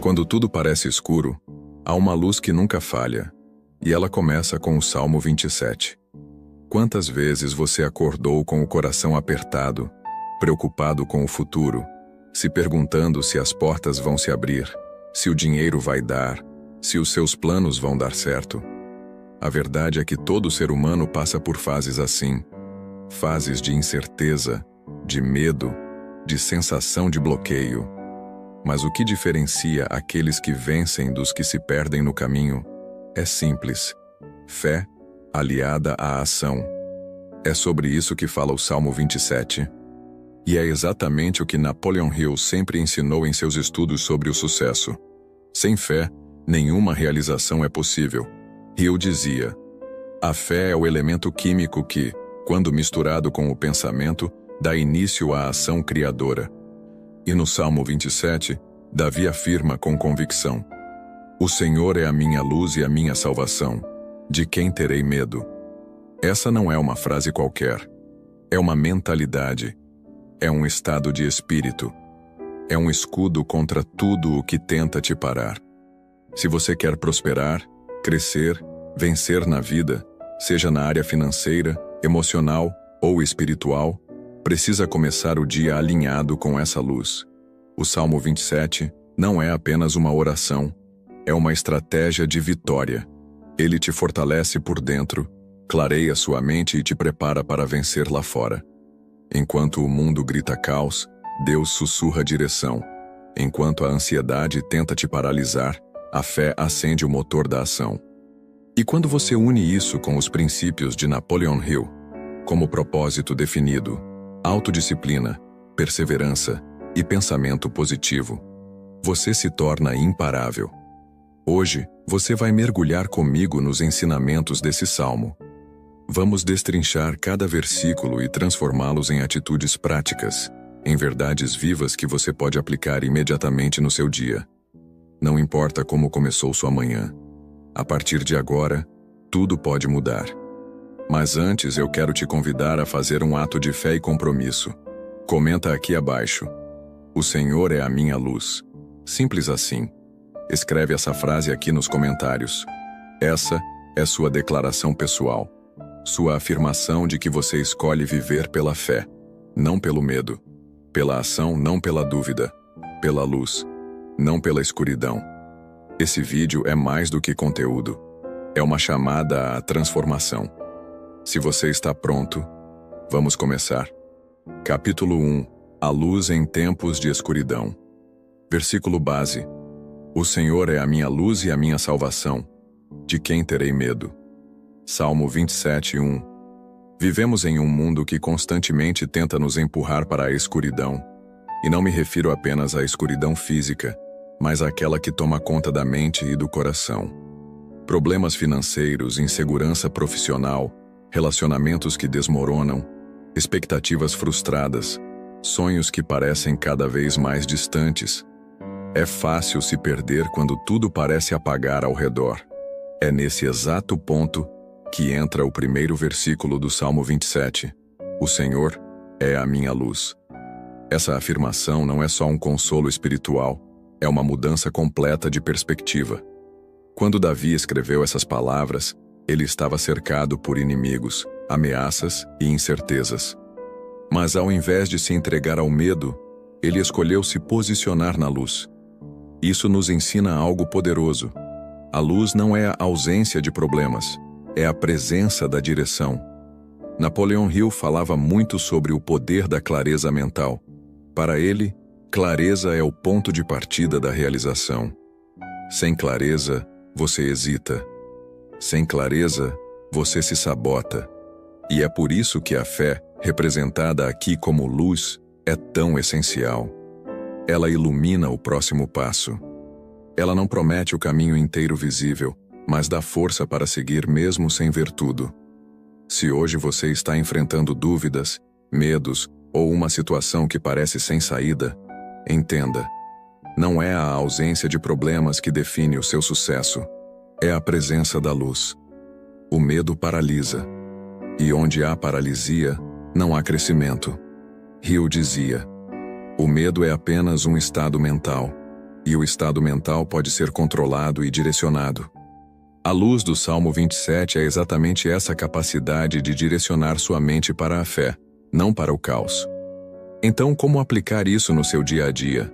Quando tudo parece escuro, há uma luz que nunca falha, e ela começa com o Salmo 27. Quantas vezes você acordou com o coração apertado, preocupado com o futuro, se perguntando se as portas vão se abrir, se o dinheiro vai dar, se os seus planos vão dar certo? A verdade é que todo ser humano passa por fases assim, fases de incerteza, de medo, de sensação de bloqueio. Mas o que diferencia aqueles que vencem dos que se perdem no caminho é simples: fé aliada à ação. É sobre isso que fala o Salmo 27. E é exatamente o que Napoleon Hill sempre ensinou em seus estudos sobre o sucesso. Sem fé, nenhuma realização é possível. Hill dizia: a fé é o elemento químico que, quando misturado com o pensamento, dá início à ação criadora. E no Salmo 27, Davi afirma com convicção: o Senhor é a minha luz e a minha salvação. De quem terei medo? Essa não é uma frase qualquer. É uma mentalidade. É um estado de espírito. É um escudo contra tudo o que tenta te parar. Se você quer prosperar, crescer, vencer na vida, seja na área financeira, emocional ou espiritual, precisa começar o dia alinhado com essa luz. O Salmo 27 não é apenas uma oração, é uma estratégia de vitória. Ele te fortalece por dentro, clareia sua mente e te prepara para vencer lá fora. Enquanto o mundo grita caos, Deus sussurra direção. Enquanto a ansiedade tenta te paralisar, a fé acende o motor da ação. E quando você une isso com os princípios de Napoleon Hill, como propósito definido, autodisciplina, perseverança e pensamento positivo, você se torna imparável. Hoje, você vai mergulhar comigo nos ensinamentos desse salmo. Vamos destrinchar cada versículo e transformá-los em atitudes práticas, em verdades vivas que você pode aplicar imediatamente no seu dia. Não importa como começou sua manhã. A partir de agora, tudo pode mudar. Mas antes eu quero te convidar a fazer um ato de fé e compromisso. Comenta aqui abaixo: o Senhor é a minha luz. Simples assim. Escreve essa frase aqui nos comentários. Essa é sua declaração pessoal. Sua afirmação de que você escolhe viver pela fé, não pelo medo. Pela ação, não pela dúvida. Pela luz, não pela escuridão. Esse vídeo é mais do que conteúdo. É uma chamada à transformação. Se você está pronto, vamos começar. Capítulo 1. A luz em tempos de escuridão. Versículo base: o Senhor é a minha luz e a minha salvação. De quem terei medo? Salmo 27, 1. Vivemos em um mundo que constantemente tenta nos empurrar para a escuridão. E não me refiro apenas à escuridão física, mas àquela que toma conta da mente e do coração. Problemas financeiros, insegurança profissional, relacionamentos que desmoronam, expectativas frustradas, sonhos que parecem cada vez mais distantes. É fácil se perder quando tudo parece apagar ao redor. É nesse exato ponto que entra o primeiro versículo do Salmo 27. O Senhor é a minha luz. Essa afirmação não é só um consolo espiritual, é uma mudança completa de perspectiva. Quando Davi escreveu essas palavras, ele estava cercado por inimigos, ameaças e incertezas. Mas ao invés de se entregar ao medo, ele escolheu se posicionar na luz. Isso nos ensina algo poderoso. A luz não é a ausência de problemas, é a presença da direção. Napoleon Hill falava muito sobre o poder da clareza mental. Para ele, clareza é o ponto de partida da realização. Sem clareza, você hesita. Sem clareza, você se sabota. E é por isso que a fé, representada aqui como luz, é tão essencial. Ela ilumina o próximo passo. Ela não promete o caminho inteiro visível, mas dá força para seguir mesmo sem ver tudo. Se hoje você está enfrentando dúvidas, medos ou uma situação que parece sem saída, entenda: não é a ausência de problemas que define o seu sucesso, é a presença da luz. O medo paralisa. E onde há paralisia, não há crescimento. Hill dizia: o medo é apenas um estado mental. e o estado mental pode ser controlado e direcionado. A luz do Salmo 27 é exatamente essa capacidade de direcionar sua mente para a fé, não para o caos. Então, como aplicar isso no seu dia a dia?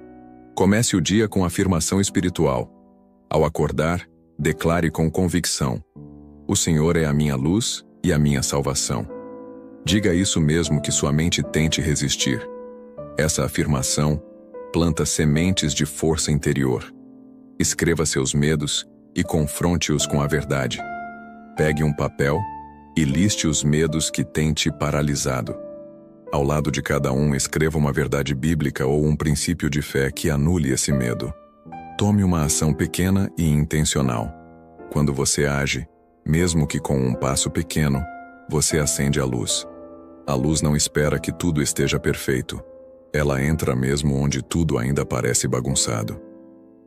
Comece o dia com afirmação espiritual. Ao acordar, declare com convicção: o Senhor é a minha luz e a minha salvação. Diga isso mesmo que sua mente tente resistir. Essa afirmação planta sementes de força interior. Escreva seus medos e confronte-os com a verdade. Pegue um papel e liste os medos que têm te paralisado. Ao lado de cada um, escreva uma verdade bíblica ou um princípio de fé que anule esse medo. Tome uma ação pequena e intencional. Quando você age, mesmo que com um passo pequeno, você acende a luz. A luz não espera que tudo esteja perfeito. Ela entra mesmo onde tudo ainda parece bagunçado.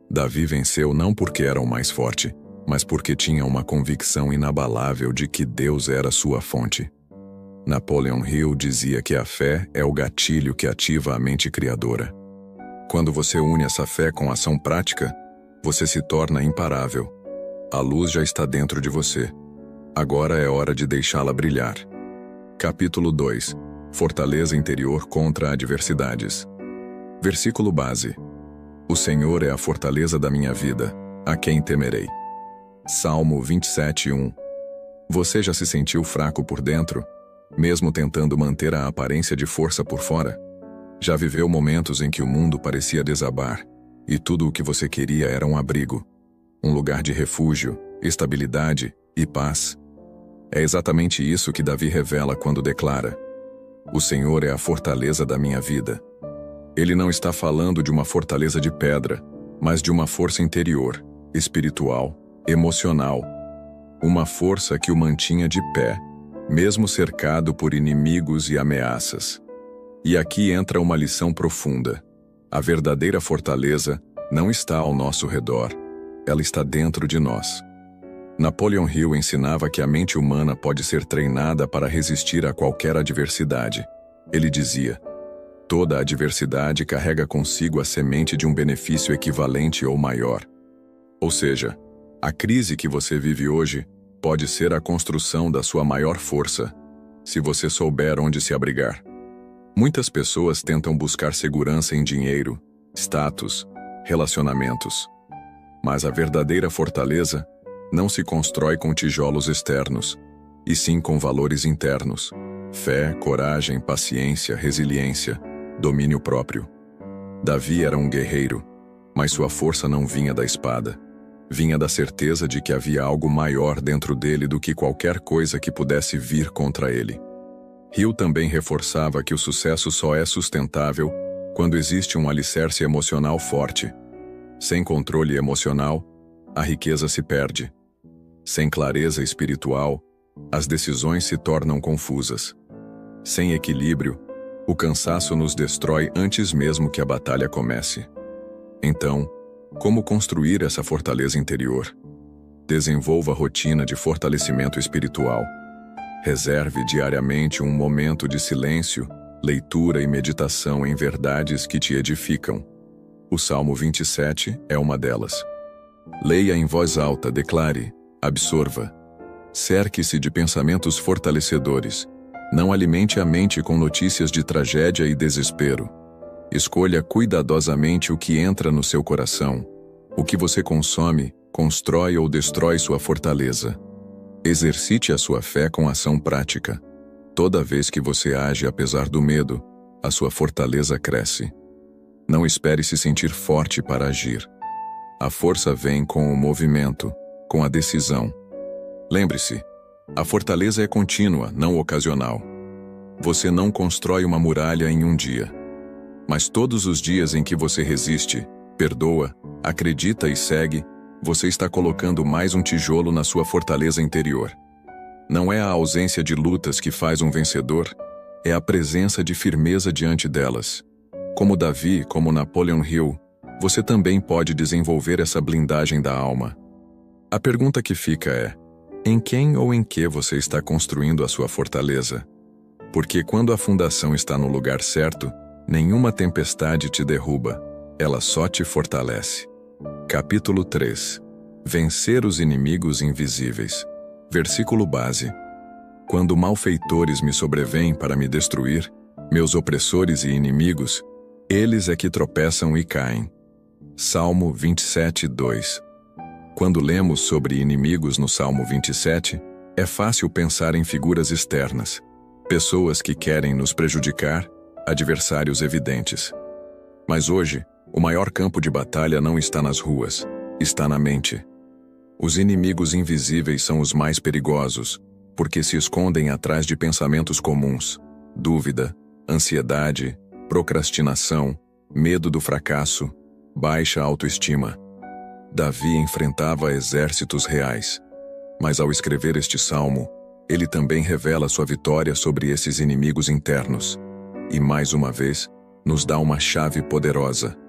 Davi venceu não porque era o mais forte, mas porque tinha uma convicção inabalável de que Deus era sua fonte. Napoleon Hill dizia que a fé é o gatilho que ativa a mente criadora. Quando você une essa fé com ação prática, você se torna imparável. A luz já está dentro de você. Agora é hora de deixá-la brilhar. Capítulo 2. Fortaleza interior contra adversidades. Versículo base. O Senhor é a fortaleza da minha vida, a quem temerei. Salmo 27:1. Você já se sentiu fraco por dentro, mesmo tentando manter a aparência de força por fora? Já viveu momentos em que o mundo parecia desabar, e tudo o que você queria era um abrigo, um lugar de refúgio, estabilidade e paz? É exatamente isso que Davi revela quando declara: o Senhor é a fortaleza da minha vida. Ele não está falando de uma fortaleza de pedra, mas de uma força interior, espiritual, emocional. Uma força que o mantinha de pé, mesmo cercado por inimigos e ameaças. E aqui entra uma lição profunda. A verdadeira fortaleza não está ao nosso redor, ela está dentro de nós. Napoleon Hill ensinava que a mente humana pode ser treinada para resistir a qualquer adversidade. Ele dizia: toda adversidade carrega consigo a semente de um benefício equivalente ou maior. Ou seja, a crise que você vive hoje pode ser a construção da sua maior força, se você souber onde se abrigar. Muitas pessoas tentam buscar segurança em dinheiro, status, relacionamentos. Mas a verdadeira fortaleza não se constrói com tijolos externos, e sim com valores internos: fé, coragem, paciência, resiliência, domínio próprio. Davi era um guerreiro, mas sua força não vinha da espada. Vinha da certeza de que havia algo maior dentro dele do que qualquer coisa que pudesse vir contra ele. Hill também reforçava que o sucesso só é sustentável quando existe um alicerce emocional forte. Sem controle emocional, a riqueza se perde. Sem clareza espiritual, as decisões se tornam confusas. Sem equilíbrio, o cansaço nos destrói antes mesmo que a batalha comece. Então, como construir essa fortaleza interior? Desenvolva rotina de fortalecimento espiritual. Reserve diariamente um momento de silêncio, leitura e meditação em verdades que te edificam. O Salmo 27 é uma delas. Leia em voz alta, declare, absorva. Cerque-se de pensamentos fortalecedores. Não alimente a mente com notícias de tragédia e desespero. Escolha cuidadosamente o que entra no seu coração. O que você consome, constrói ou destrói sua fortaleza. Exercite a sua fé com ação prática. Toda vez que você age apesar do medo, a sua fortaleza cresce. Não espere se sentir forte para agir. A força vem com o movimento, com a decisão. Lembre-se, a fortaleza é contínua, não ocasional. Você não constrói uma muralha em um dia. Mas todos os dias em que você resiste, perdoa, acredita e segue, você está colocando mais um tijolo na sua fortaleza interior. Não é a ausência de lutas que faz um vencedor, é a presença de firmeza diante delas. Como Davi, como Napoleon Hill, você também pode desenvolver essa blindagem da alma. A pergunta que fica é: em quem ou em que você está construindo a sua fortaleza? Porque quando a fundação está no lugar certo, nenhuma tempestade te derruba, ela só te fortalece. Capítulo 3. Vencer os inimigos invisíveis. Versículo base. Quando malfeitores me sobrevêm para me destruir, meus opressores e inimigos, eles é que tropeçam e caem. Salmo 27, 2. Quando lemos sobre inimigos no Salmo 27, é fácil pensar em figuras externas, pessoas que querem nos prejudicar, adversários evidentes. Mas hoje, o maior campo de batalha não está nas ruas, está na mente. Os inimigos invisíveis são os mais perigosos, porque se escondem atrás de pensamentos comuns, dúvida, ansiedade, procrastinação, medo do fracasso, baixa autoestima. Davi enfrentava exércitos reais, mas ao escrever este salmo, ele também revela sua vitória sobre esses inimigos internos. E mais uma vez, nos dá uma chave poderosa.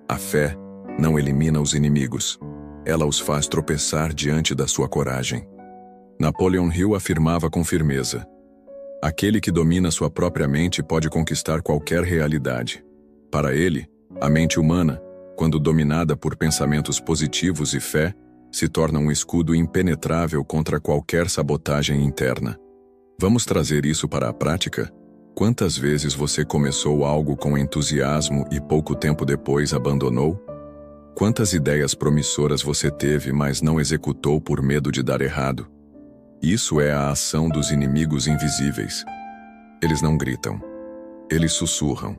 A fé não elimina os inimigos, ela os faz tropeçar diante da sua coragem. Napoleon Hill afirmava com firmeza: aquele que domina sua própria mente pode conquistar qualquer realidade. Para ele, a mente humana, quando dominada por pensamentos positivos e fé, se torna um escudo impenetrável contra qualquer sabotagem interna. Vamos trazer isso para a prática? Quantas vezes você começou algo com entusiasmo e pouco tempo depois abandonou? Quantas ideias promissoras você teve, mas não executou por medo de dar errado? Isso é a ação dos inimigos invisíveis. Eles não gritam. Eles sussurram.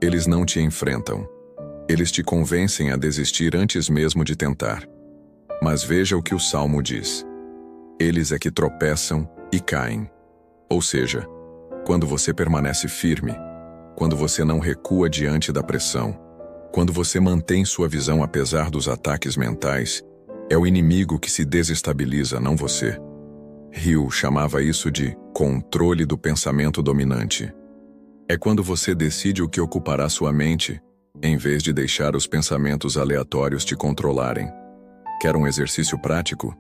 Eles não te enfrentam. Eles te convencem a desistir antes mesmo de tentar. Mas veja o que o Salmo diz. Eles é que tropeçam e caem. Ou seja, quando você permanece firme, quando você não recua diante da pressão, quando você mantém sua visão apesar dos ataques mentais, é o inimigo que se desestabiliza, não você. Hill chamava isso de controle do pensamento dominante. É quando você decide o que ocupará sua mente, em vez de deixar os pensamentos aleatórios te controlarem. Quer um exercício prático?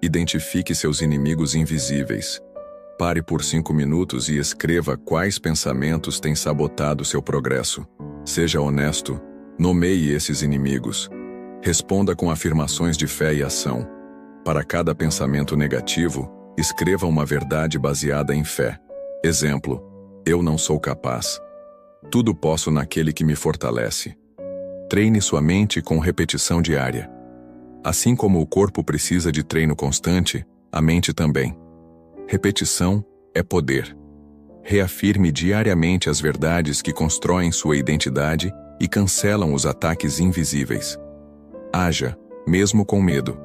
Identifique seus inimigos invisíveis. Pare por 5 minutos e escreva quais pensamentos têm sabotado seu progresso. Seja honesto, nomeie esses inimigos. Responda com afirmações de fé e ação. Para cada pensamento negativo, escreva uma verdade baseada em fé. Exemplo: eu não sou capaz. Tudo posso naquele que me fortalece. Treine sua mente com repetição diária. Assim como o corpo precisa de treino constante, a mente também. Repetição é poder. Reafirme diariamente as verdades que constroem sua identidade e cancelam os ataques invisíveis. Haja, mesmo com medo.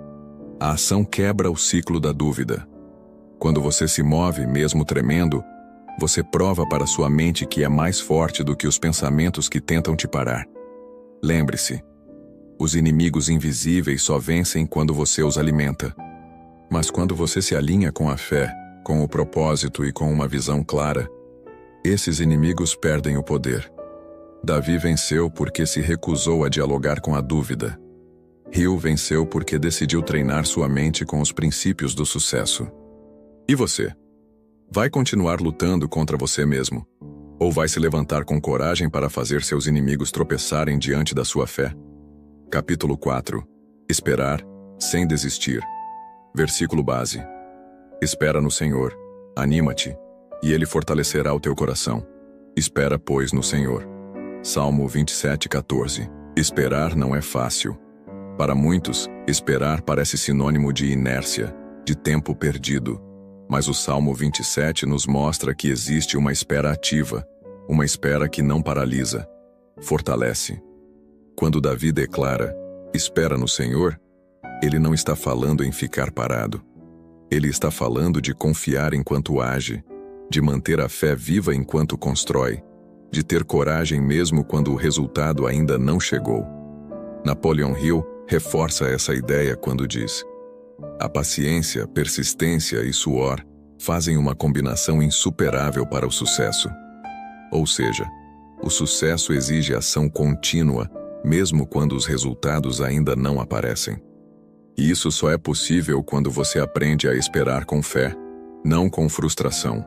A ação quebra o ciclo da dúvida. Quando você se move, mesmo tremendo, você prova para sua mente que é mais forte do que os pensamentos que tentam te parar. Lembre-se, os inimigos invisíveis só vencem quando você os alimenta. Mas quando você se alinha com a fé, com o propósito e com uma visão clara, esses inimigos perdem o poder. Davi venceu porque se recusou a dialogar com a dúvida. Hill venceu porque decidiu treinar sua mente com os princípios do sucesso. E você? Vai continuar lutando contra você mesmo? Ou vai se levantar com coragem para fazer seus inimigos tropeçarem diante da sua fé? Capítulo 4. Esperar, sem desistir. Versículo base. Espera no Senhor, anima-te, e Ele fortalecerá o teu coração. Espera, pois, no Senhor. Salmo 27, 14. Esperar não é fácil. Para muitos, esperar parece sinônimo de inércia, de tempo perdido. Mas o Salmo 27 nos mostra que existe uma espera ativa, uma espera que não paralisa, fortalece. Quando Davi declara, espera no Senhor, ele não está falando em ficar parado. Ele está falando de confiar enquanto age, de manter a fé viva enquanto constrói, de ter coragem mesmo quando o resultado ainda não chegou. Napoleon Hill reforça essa ideia quando diz: a paciência, persistência e suor fazem uma combinação insuperável para o sucesso. Ou seja, o sucesso exige ação contínua, mesmo quando os resultados ainda não aparecem. E isso só é possível quando você aprende a esperar com fé, não com frustração.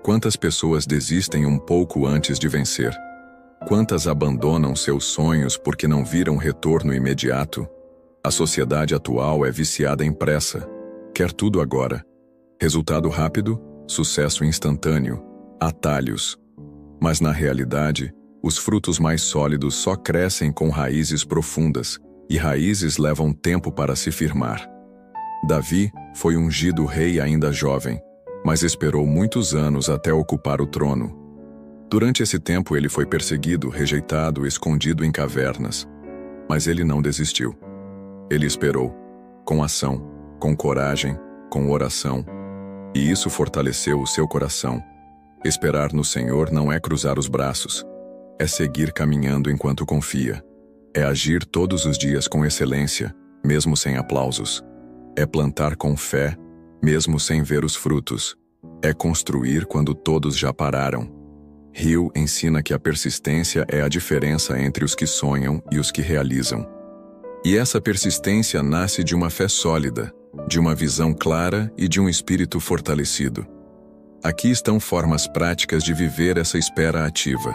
Quantas pessoas desistem um pouco antes de vencer? Quantas abandonam seus sonhos porque não viram retorno imediato? A sociedade atual é viciada em pressa. Quer tudo agora. Resultado rápido, sucesso instantâneo, atalhos. Mas na realidade, os frutos mais sólidos só crescem com raízes profundas, e raízes levam tempo para se firmar. Davi foi ungido rei ainda jovem, mas esperou muitos anos até ocupar o trono. Durante esse tempo ele foi perseguido, rejeitado, escondido em cavernas. Mas ele não desistiu. Ele esperou, com ação, com coragem, com oração. E isso fortaleceu o seu coração. Esperar no Senhor não é cruzar os braços. É seguir caminhando enquanto confia. É agir todos os dias com excelência, mesmo sem aplausos. É plantar com fé, mesmo sem ver os frutos. É construir quando todos já pararam. Hill ensina que a persistência é a diferença entre os que sonham e os que realizam. E essa persistência nasce de uma fé sólida, de uma visão clara e de um espírito fortalecido. Aqui estão formas práticas de viver essa espera ativa.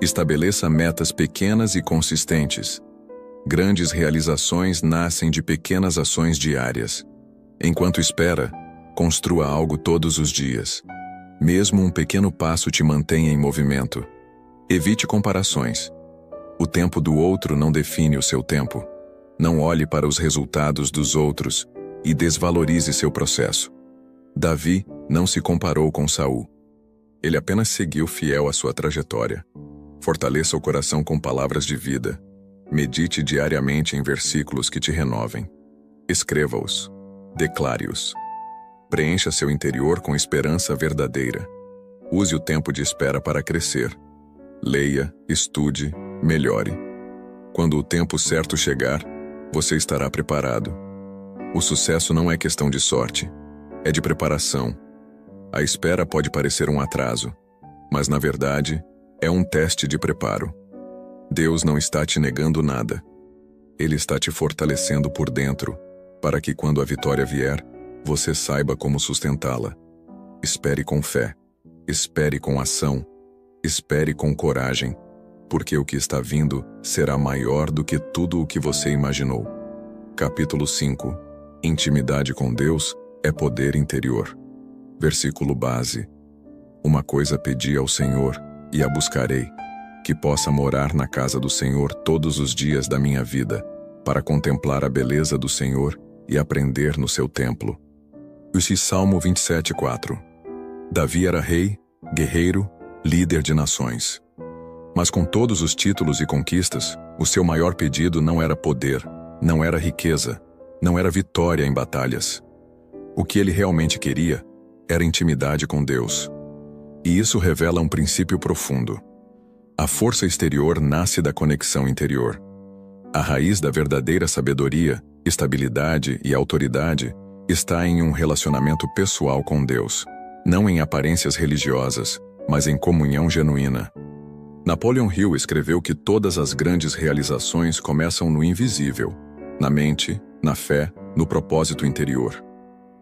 Estabeleça metas pequenas e consistentes. Grandes realizações nascem de pequenas ações diárias. Enquanto espera, construa algo todos os dias. Mesmo um pequeno passo te mantenha em movimento. Evite comparações. O tempo do outro não define o seu tempo. Não olhe para os resultados dos outros e desvalorize seu processo. Davi não se comparou com Saul. Ele apenas seguiu fiel à sua trajetória. Fortaleça o coração com palavras de vida. Medite diariamente em versículos que te renovem. Escreva-os. Declare-os. Preencha seu interior com esperança verdadeira. Use o tempo de espera para crescer. Leia, estude, melhore. Quando o tempo certo chegar, você estará preparado. O sucesso não é questão de sorte, é de preparação. A espera pode parecer um atraso, mas na verdade, é um teste de preparo. Deus não está te negando nada. Ele está te fortalecendo por dentro, para que quando a vitória vier, você saiba como sustentá-la. Espere com fé. Espere com ação. Espere com coragem, porque o que está vindo será maior do que tudo o que você imaginou. Capítulo 5. Intimidade com Deus é poder interior. Versículo base. Uma coisa pedi ao Senhor, e a buscarei, que possa morar na casa do Senhor todos os dias da minha vida, para contemplar a beleza do Senhor e aprender no seu templo. Salmo 27:4. Davi era rei, guerreiro, líder de nações. Mas com todos os títulos e conquistas, o seu maior pedido não era poder, não era riqueza, não era vitória em batalhas. O que ele realmente queria era intimidade com Deus. E isso revela um princípio profundo. A força exterior nasce da conexão interior. A raiz da verdadeira sabedoria, estabilidade e autoridade está em um relacionamento pessoal com Deus, não em aparências religiosas, mas em comunhão genuína. Napoleon Hill escreveu que todas as grandes realizações começam no invisível, na mente, na fé, no propósito interior.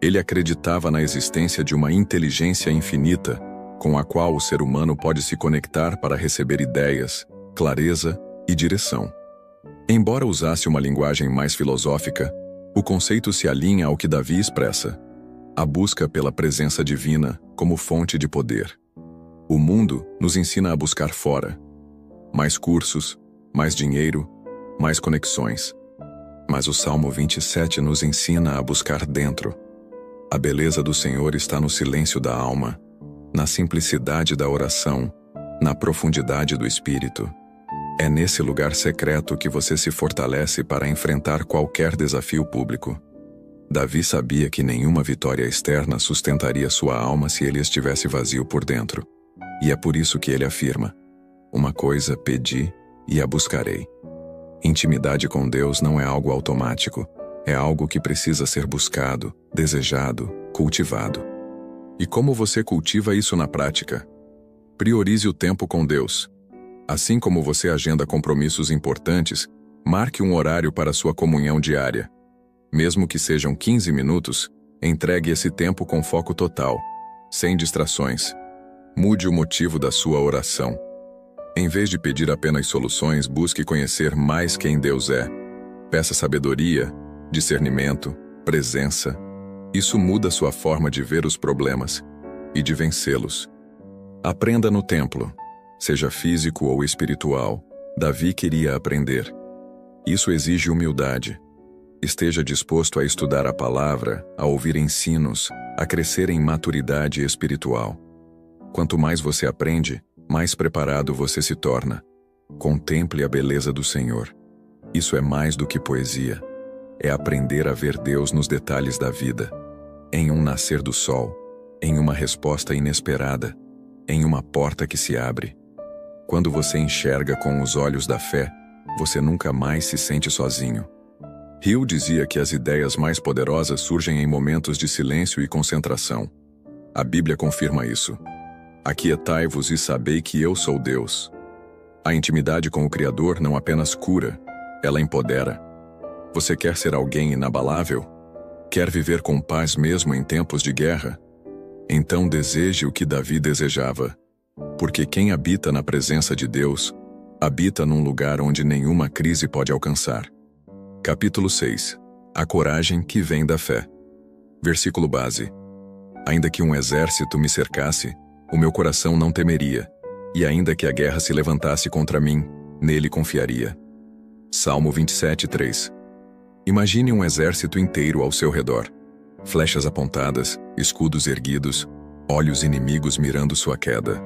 Ele acreditava na existência de uma inteligência infinita, com a qual o ser humano pode se conectar para receber ideias, clareza e direção. Embora usasse uma linguagem mais filosófica, o conceito se alinha ao que Davi expressa: a busca pela presença divina como fonte de poder. O mundo nos ensina a buscar fora. Mais cursos, mais dinheiro, mais conexões. Mas o Salmo 27 nos ensina a buscar dentro. A beleza do Senhor está no silêncio da alma, na simplicidade da oração, na profundidade do espírito. É nesse lugar secreto que você se fortalece para enfrentar qualquer desafio público. Davi sabia que nenhuma vitória externa sustentaria sua alma se ele estivesse vazio por dentro. E é por isso que ele afirma: uma coisa pedi e a buscarei. Intimidade com Deus não é algo automático, é algo que precisa ser buscado, desejado, cultivado. E como você cultiva isso na prática? Priorize o tempo com Deus. Assim como você agenda compromissos importantes, marque um horário para sua comunhão diária. Mesmo que sejam 15 minutos, entregue esse tempo com foco total, sem distrações. Mude o motivo da sua oração. Em vez de pedir apenas soluções, busque conhecer mais quem Deus é. Peça sabedoria, discernimento, presença. Isso muda sua forma de ver os problemas e de vencê-los. Aprenda no templo, seja físico ou espiritual. Davi queria aprender. Isso exige humildade. Esteja disposto a estudar a palavra, a ouvir ensinos, a crescer em maturidade espiritual. Quanto mais você aprende, mais preparado você se torna. Contemple a beleza do Senhor. Isso é mais do que poesia. É aprender a ver Deus nos detalhes da vida. Em um nascer do sol, em uma resposta inesperada, em uma porta que se abre. Quando você enxerga com os olhos da fé, você nunca mais se sente sozinho. Hill dizia que as ideias mais poderosas surgem em momentos de silêncio e concentração. A Bíblia confirma isso. Aquietai-vos e sabei que eu sou Deus. A intimidade com o Criador não apenas cura, ela empodera. Você quer ser alguém inabalável? Quer viver com paz mesmo em tempos de guerra? Então deseje o que Davi desejava. Porque quem habita na presença de Deus, habita num lugar onde nenhuma crise pode alcançar. Capítulo 6. A coragem que vem da fé. Versículo base. Ainda que um exército me cercasse, o meu coração não temeria, e ainda que a guerra se levantasse contra mim, nele confiaria. Salmo 27:3. Imagine um exército inteiro ao seu redor. Flechas apontadas, escudos erguidos, olhos inimigos mirando sua queda.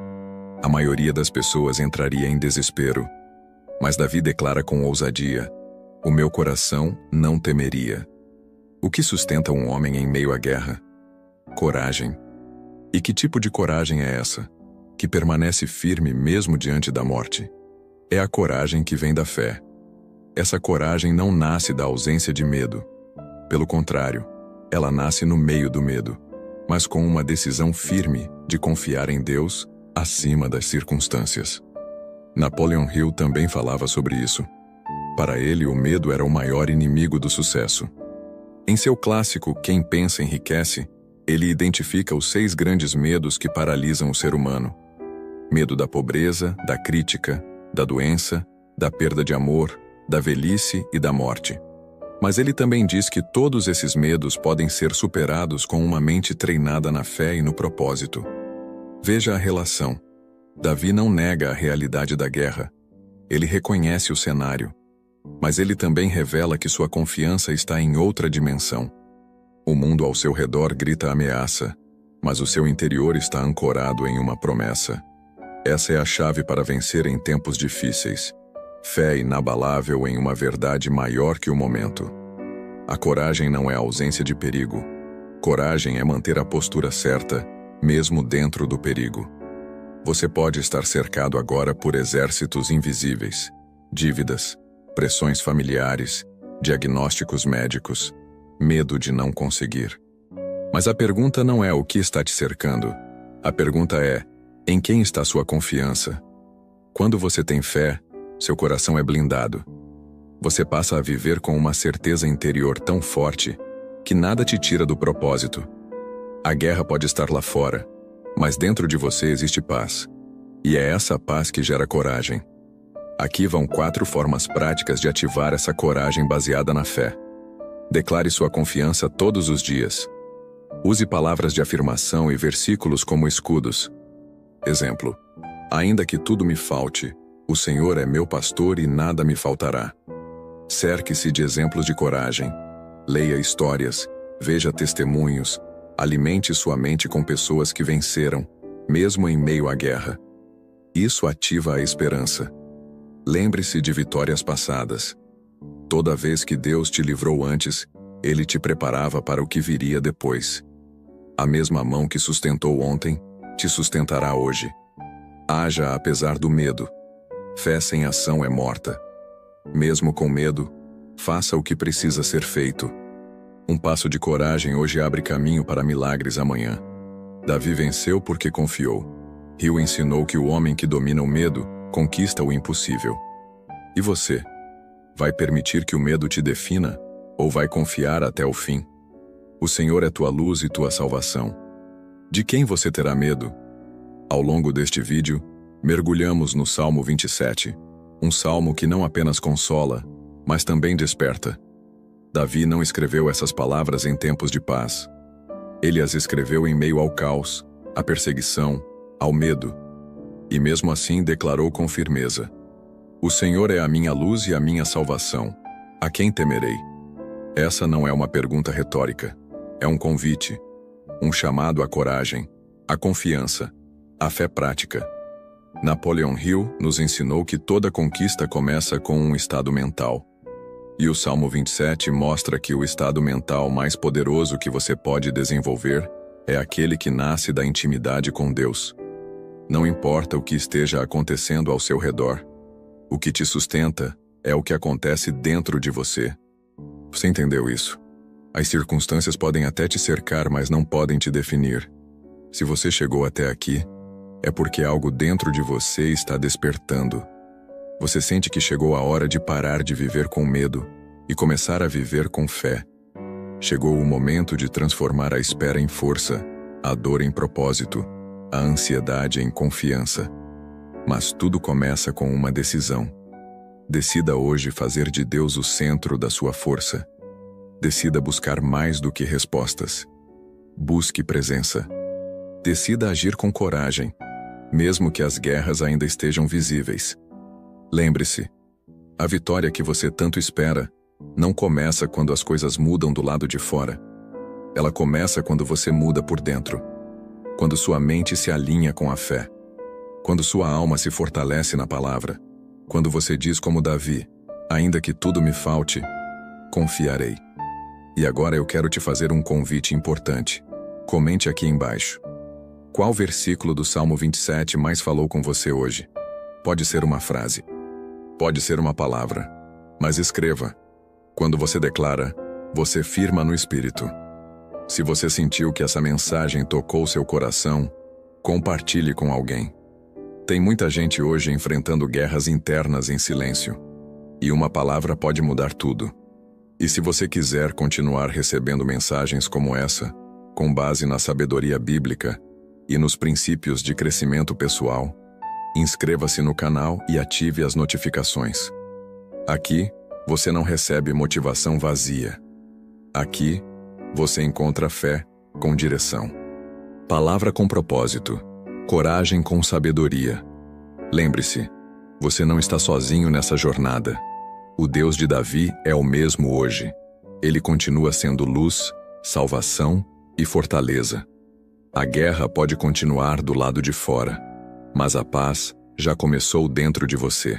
A maioria das pessoas entraria em desespero. Mas Davi declara com ousadia: o meu coração não temeria. O que sustenta um homem em meio à guerra? Coragem. E que tipo de coragem é essa, que permanece firme mesmo diante da morte? É a coragem que vem da fé. Essa coragem não nasce da ausência de medo. Pelo contrário, ela nasce no meio do medo, mas com uma decisão firme de confiar em Deus acima das circunstâncias. Napoleon Hill também falava sobre isso. Para ele, o medo era o maior inimigo do sucesso. Em seu clássico Quem Pensa Enriquece, ele identifica os 6 grandes medos que paralisam o ser humano. Medo da pobreza, da crítica, da doença, da perda de amor, da velhice e da morte. Mas ele também diz que todos esses medos podem ser superados com uma mente treinada na fé e no propósito. Veja a relação. Davi não nega a realidade da guerra. Ele reconhece o cenário. Mas ele também revela que sua confiança está em outra dimensão. O mundo ao seu redor grita ameaça, mas o seu interior está ancorado em uma promessa. Essa é a chave para vencer em tempos difíceis. Fé inabalável em uma verdade maior que o momento. A coragem não é ausência de perigo. Coragem é manter a postura certa, mesmo dentro do perigo. Você pode estar cercado agora por exércitos invisíveis, dívidas, pressões familiares, diagnósticos médicos, medo de não conseguir. Mas a pergunta não é o que está te cercando. A pergunta é: em quem está sua confiança? Quando você tem fé, seu coração é blindado. Você passa a viver com uma certeza interior tão forte que nada te tira do propósito. A guerra pode estar lá fora, mas dentro de você existe paz. E é essa paz que gera coragem. Aqui vão 4 formas práticas de ativar essa coragem baseada na fé. Declare sua confiança todos os dias. Use palavras de afirmação e versículos como escudos. Exemplo: ainda que tudo me falte, o Senhor é meu pastor e nada me faltará. Cerque-se de exemplos de coragem. Leia histórias, veja testemunhos, alimente sua mente com pessoas que venceram, mesmo em meio à guerra. Isso ativa a esperança. Lembre-se de vitórias passadas. Toda vez que Deus te livrou antes, Ele te preparava para o que viria depois. A mesma mão que sustentou ontem, te sustentará hoje. Haja apesar do medo. Fé sem ação é morta. Mesmo com medo, faça o que precisa ser feito. Um passo de coragem hoje abre caminho para milagres amanhã. Davi venceu porque confiou. Hill ensinou que o homem que domina o medo conquista o impossível. E você? Vai permitir que o medo te defina, ou vai confiar até o fim? O Senhor é tua luz e tua salvação. De quem você terá medo? Ao longo deste vídeo, Mergulhamos no Salmo 27, um salmo que não apenas consola, mas também desperta. Davi não escreveu essas palavras em tempos de paz. Ele as escreveu em meio ao caos, à perseguição, ao medo. E mesmo assim declarou com firmeza: O Senhor é a minha luz e a minha salvação. A quem temerei? Essa não é uma pergunta retórica. É um convite, um chamado à coragem, à confiança, à fé prática. Napoleon Hill nos ensinou que toda conquista começa com um estado mental. E o Salmo 27 mostra que o estado mental mais poderoso que você pode desenvolver é aquele que nasce da intimidade com Deus. Não importa o que esteja acontecendo ao seu redor, o que te sustenta é o que acontece dentro de você. Você entendeu isso? As circunstâncias podem até te cercar, mas não podem te definir. Se você chegou até aqui, é porque algo dentro de você está despertando. Você sente que chegou a hora de parar de viver com medo e começar a viver com fé. Chegou o momento de transformar a espera em força, a dor em propósito, a ansiedade em confiança. Mas tudo começa com uma decisão. Decida hoje fazer de Deus o centro da sua força. Decida buscar mais do que respostas. Busque presença. Decida agir com coragem, mesmo que as guerras ainda estejam visíveis. Lembre-se, a vitória que você tanto espera não começa quando as coisas mudam do lado de fora. Ela começa quando você muda por dentro. Quando sua mente se alinha com a fé. Quando sua alma se fortalece na palavra. Quando você diz como Davi: ainda que tudo me falte, confiarei. E agora eu quero te fazer um convite importante. Comente aqui embaixo. Qual versículo do Salmo 27 mais falou com você hoje? Pode ser uma frase. Pode ser uma palavra. Mas escreva. Quando você declara, você firma no Espírito. Se você sentiu que essa mensagem tocou seu coração, compartilhe com alguém. Tem muita gente hoje enfrentando guerras internas em silêncio. E uma palavra pode mudar tudo. E se você quiser continuar recebendo mensagens como essa, com base na sabedoria bíblica e nos princípios de crescimento pessoal, inscreva-se no canal e ative as notificações. Aqui, você não recebe motivação vazia. Aqui, você encontra fé com direção. Palavra com propósito. Coragem com sabedoria. Lembre-se, você não está sozinho nessa jornada. O Deus de Davi é o mesmo hoje. Ele continua sendo luz, salvação e fortaleza. A guerra pode continuar do lado de fora, mas a paz já começou dentro de você.